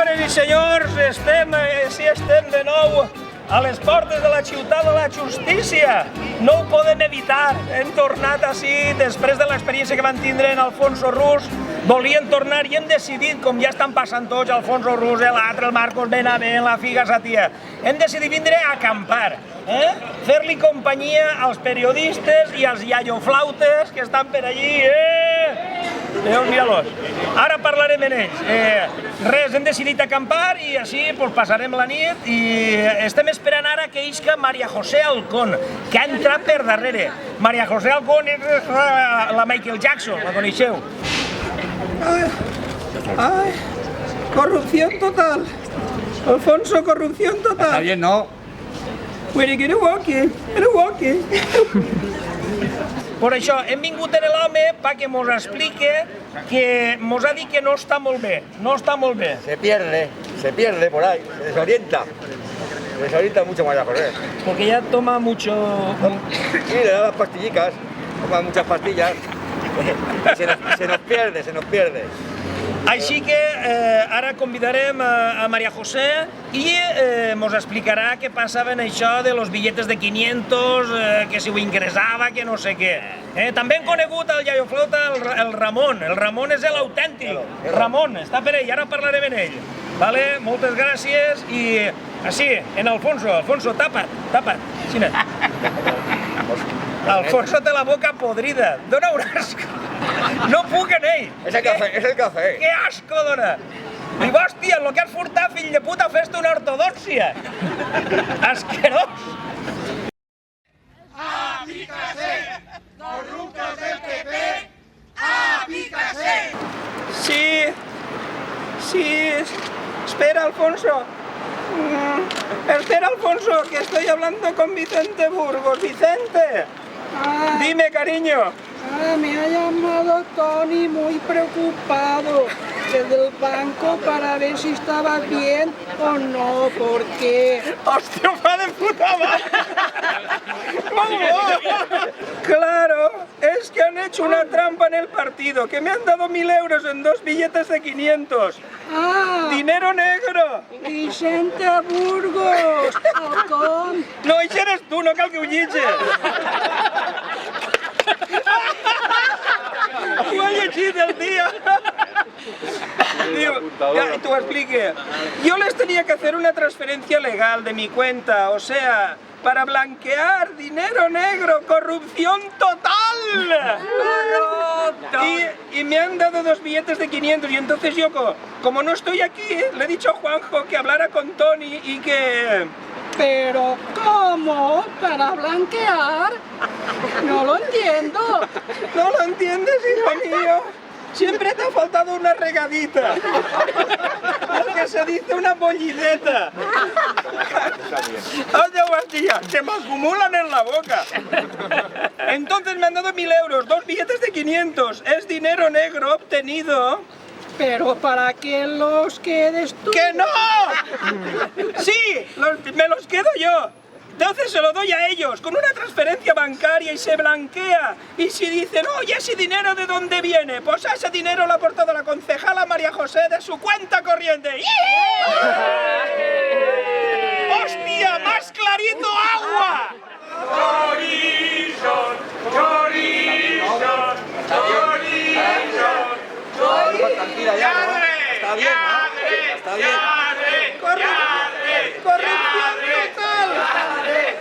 Senyores i senyors, estem de nou a les portes de la ciutat de la justícia. No ho podem evitar. Hem tornat així després de l'experiència que van tindre en Alfonso Rus. Volien tornar i hem decidit, com ja estan passant tots, Alfonso Rus, l'altre, el Marcos Benavent, la Figa Satia, hem decidit vindre a acampar, fer-li companyia als periodistes i als iaioflautes que estan per allí. Mira-los. Ara parlarem amb ells. Res, hem decidit acampar i així passarem la nit i estem esperant ara que isca María José Alcón, que ha entrat per darrere. María José Alcón és la Michael Jackson, la coneixeu? Ay, corrupción total. Alfonso, corrupción total. Está bien, ¿no? Get a walkie. Per això, hem vingut en l'home perquè mos explique que mos ha dit que no està molt bé. No està molt bé. Se pierde por ahí, se desorienta mucho María José. Porque ya toma mucho... Sí, le da las pastillicas, toma muchas pastillas. Se nos pierde. Així que ara convidarem a María José i mos explicarà què passava en això de los billetes de 500, que si ho ingressava, que no sé què. També hem conegut el iaioflauta, el Ramon. El Ramon és l'autèntic. Ramon, està per ell, ara parlarem amb ell. Vale? Moltes gràcies i així, en Alfonso. Alfonso, tapa't. Xina. Alfonso té la boca podrida. Dona un asco. No puc en ell. Es el café. Que asco dona. Diu, hòstia, el que has furtat, fill de puta, fes-te una ortodòxia. Asquerós. ¡A Picassé! ¡Corruptos del PP! ¡A Picassé! Sí. Espera, Alfonso. Espera, Alfonso, que estoy hablando con Vicente Burgos. Vicente. Dime, cariño. Me ha llamado Tony muy preocupado desde el banco para ver si estaba bien o no, porque... ¡Hostia, va de puta madre! Claro, es que han hecho una trampa en el partido, que me han dado 1000 euros en 2 billetes de 500. ¡Ah! ¡Dinero negro! Vicente Burgos, Alcón. No, ese eres tú, no cal que ho llegis. Ho ha llegit el tío. Digo, ya, te lo explique. Yo les tenía que hacer una transferencia legal de mi cuenta, o sea, para blanquear dinero negro, corrupción total. Y me han dado 2 billetes de 500 y entonces yo, como no estoy aquí, le he dicho a Juanjo que hablara con Tony y que... ¿Pero cómo? ¿Para blanquear? No lo entiendo. ¿No lo entiendes, hijo mío? Siempre te ha faltado una regadita. Lo que se dice una bollideta. Oye, hostia, se me acumulan en la boca. Entonces me han dado 1000 euros, 2 billetes de 500. Es dinero negro obtenido. ¿Pero para qué los quedes tú? ¡Que no! Sí, me los quedo yo. Entonces se lo doy a ellos con una transferencia bancaria y se blanquea. Y si dicen, oye, ¿ese dinero de dónde viene? Pues a ese dinero lo ha aportado la concejala María José de su cuenta corriente. ¡Hostia, más clarito agua! Tranquila ya, ¿no? Está bien, ¿no? Está bien.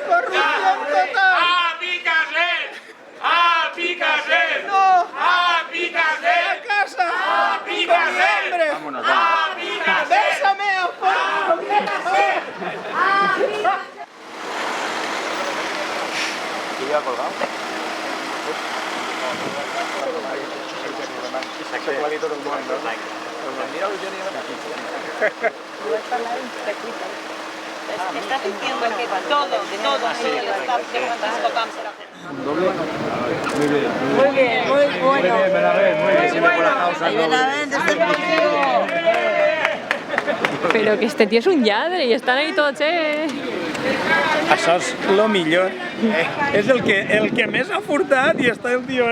Corrupción total. ¡A Picassé! No. ¡A Picassé! ¡A casa! ¡A Picassé! ¡Hombre! Vámonos. ¡A Picassé! ¡Bésame, Alfonso! ¿Sigue colgado? Estás diciendo que todo el staff de Francisco Camps era... Muy bien, muy bueno. Muy bien, Benavent, muy bien. Muy bueno. Benavent, desde el principio. Pero que este tío es un lladre y están ahí tots, Això és lo millor. És el que més ha furtat i està el tio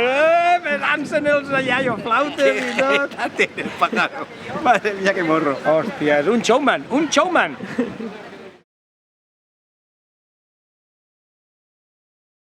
besant-se en els iaioflautes i tot. El pájaro. Madre mía, qué morro. Hòstia, és un showman, un showman.